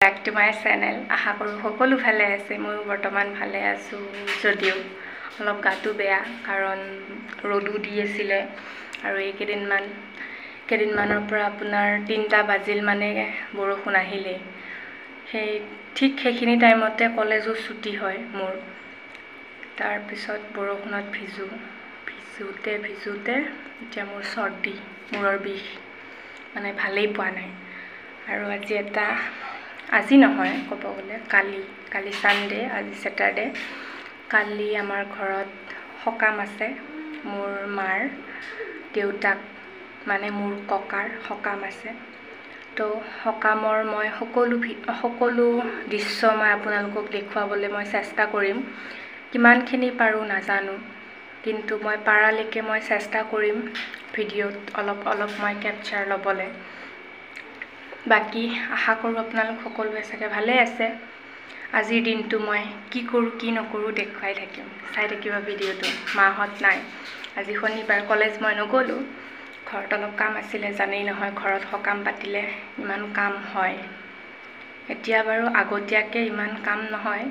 Back to my channel. আশা কৰোঁ সকলো ভালে আছে মই বৰ্তমান ভালে আছো যদিও অলপ গাটো বেয়া কাৰণ ৰদু দি আছিল আৰু এই কেদিনমানৰ পৰা আপোনাৰ 3টা বাজিল মানে বৰষুণ আহিলে সেই ঠিক সেইখিনি টাইমতে কলেজো ছুটি হয় মোৰ তাৰ পিছত বৰষুণত ভিজুতে এতিয়া মোৰ সৰ্দি মূৰৰ বিষ মানে ভালেই পোৱা নাই আৰু আজি নহয় ক'ব গ'লে কালি সানডে আজি স্যাটাৰডে কালি আমাৰ ঘৰত সকাম আছে মোৰ মাৰ দেউতাক মানে মোৰ ককাৰ সকাম আছে তো সকামৰ মই সকলো দৃশ্য মই আপোনালোকক দেখুৱাবলৈ মই চেষ্টা কৰিম কিমানখিনি পাৰো নাজানো কিন্তু মই পাৰালৈকে মই চেষ্টা কৰিম ভিডিঅ'ত অলপ মই ক্যাপচাৰ ল'বলৈ বাকি আশা কৰোঁ আপোনালোক সকলোৱে চাগে ভালে আছে আজিৰ দিনটো মই কি কৰো কি নকৰো দেখুৱাই থাকিম চাই থাকিবা ভিডিঅ'টো মাহত নাই আজি শনিবাৰ কলেজ মই নগলো ঘৰত অলপ কাম আছিল জানেই নহয় ঘৰত সকাম পাতিলে ইমান কাম হয় এতিয়া বাৰু আগতীয়াকে ইমান কাম নহয়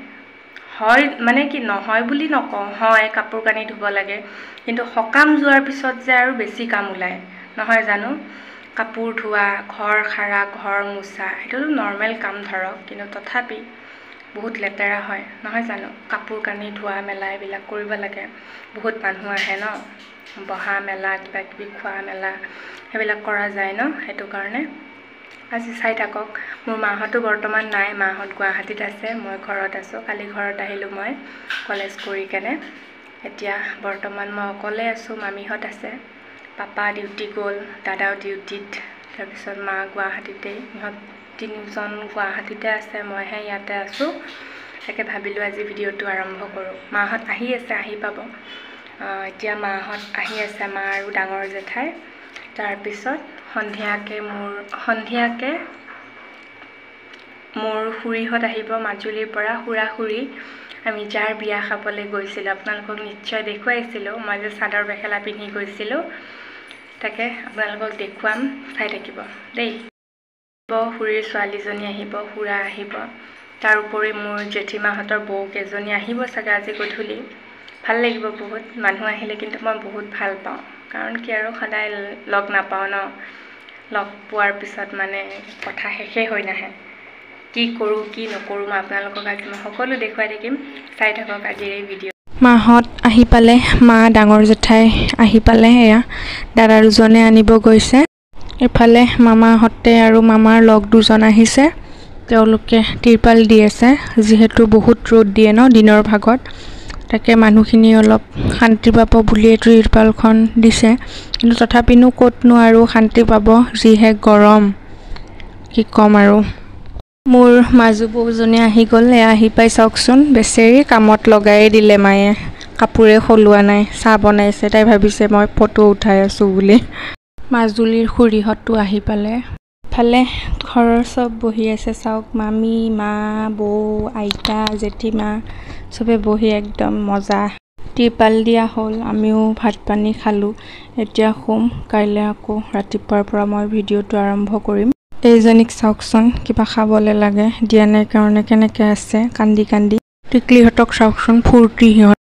মানে কি নহয় বুলি নকওঁ হয় কাপোৰ কানি ধুব লাগে কিন্তু সকাম যোৱাৰ পিছত যে আৰু বেছি কাম ওলায় নহয় জানো কাপোৰ ধোৱা ঘৰ খাৰা ঘৰ মুছা এটো নৰমাল কাম ধৰক কিন্তু তথাপি বহুত লেতেৰা হয় নহয় জানো কাপোৰ কানি ধোৱা মেলা এইবিলাক কৰিব লাগে বহুত মানুহ আহে ন বহা মেলা কিবা কিবি খোৱা মেলা সেইবিলাক কৰা যায় ন হেতু কাৰণে আজি চাই থাকক মোৰ মাহতো বৰ্তমান নাই মাহত গুৱাহাটীত আছে মই ঘৰত আছো কালি ঘৰত আহিলো মই কলেজ কৰি কেনে এতিয়া বৰ্তমান মই অকলে আছো মামিহত আছে পাপা ডিউটি গ'ল দাদাও ডিউটিত তাৰ পিছত মা গুৱাহাটীতে ইহঁত তিনিজন গুৱাহাটীতে আছে মইহে ইয়াতে আছো তাকে ভাবিলো আজি ভিডিঅ'টো আৰম্ভ কৰো মাহত আহি আছে আহি পাব এতিয়া মাহত আহি আছে মা আৰু ডাঙৰ জেঠাই তাৰ পিছত সন্ধিয়াকে মোৰ খুৰীহত আহিব মাজুলীৰ পৰা খুৰী আমি যাৰ বিয়া খাবলৈ গৈছিল আপোনালোকক নিশ্চয় দেখুৱাইছিল মই যে চাদৰ বেখেলা পিন্ধি গৈছিল তাকে আপোনালোকক দেখুৱাম চাই থাকিব দেই খুৰীৰ ছোৱালীজনী আহিব খুৰা আহিব তাৰ উপৰি মোৰ জেঠিমাহঁতৰ বৌ কেজনী আহিব চাগে আজি গধূলি ভাল লাগিব বহুত মানুহ আহিলে কিন্তু মই বহুত ভাল পাওঁ কাৰণ কি আৰু সদায় লগ নাপাওঁ ন লগ পোৱাৰ পিছত মানে কথা শেষে হৈ নাহে কি কৰো কি নকৰো মই আপোনালোকক আজি সকলো দেখুৱাই থাকিম চাই থাকক আজিৰ এই ভিডিঅ' মাহত আহি পালে মা ডাঙৰ জেঠাই আহি পালে এয়া দাদা দুজনে আনিব গৈছে এফালে মামাহতে আৰু মামাৰ লগ দুজন আহিছে তেওঁলোকে তিৰপাল দি আছে যিহেতু বহুত ৰ'দ দিয়ে ন দিনৰ ভাগত তাকে মানুহখিনি অলপ শান্তি পাব বুলি তিৰপালখন দিছে কিন্তু তথাপিনো ক'তনো আৰু শান্তি পাব যিহে গৰম কি কম আৰু মোৰ মাজু বৌজনী আহি গ'ল আহি পাই চাওকচোন বেচেৰি কামত লগাই দিলে মায়ে কাপোৰে খলোৱা নাই চাহ বনাইছে তাই ভাবিছে মই ফটো উঠাই আছো বুলি মাজুলীৰ খুৰীহতটো আহি পালে ফালে ঘৰৰ সব বহি আছে চাওক মামি মা বৌ আইতা জেঠিমা সবে বহি একদম মজা তিৰপাল দিয়া হ'ল আমিও ভাত পানী খালো এতিয়া খুম কাইলে আকৌ ৰাতিপুৱাৰ পৰা মই ভিডিঅ'টো আৰম্ভ কৰিম এইজনিক চাওকচোন কিবা খাবলৈ লাগে দিয়া নাই কাৰণে কেনেকৈ আছে কান্দি টিকলিহতক চাওকচোন ফুৰ্তি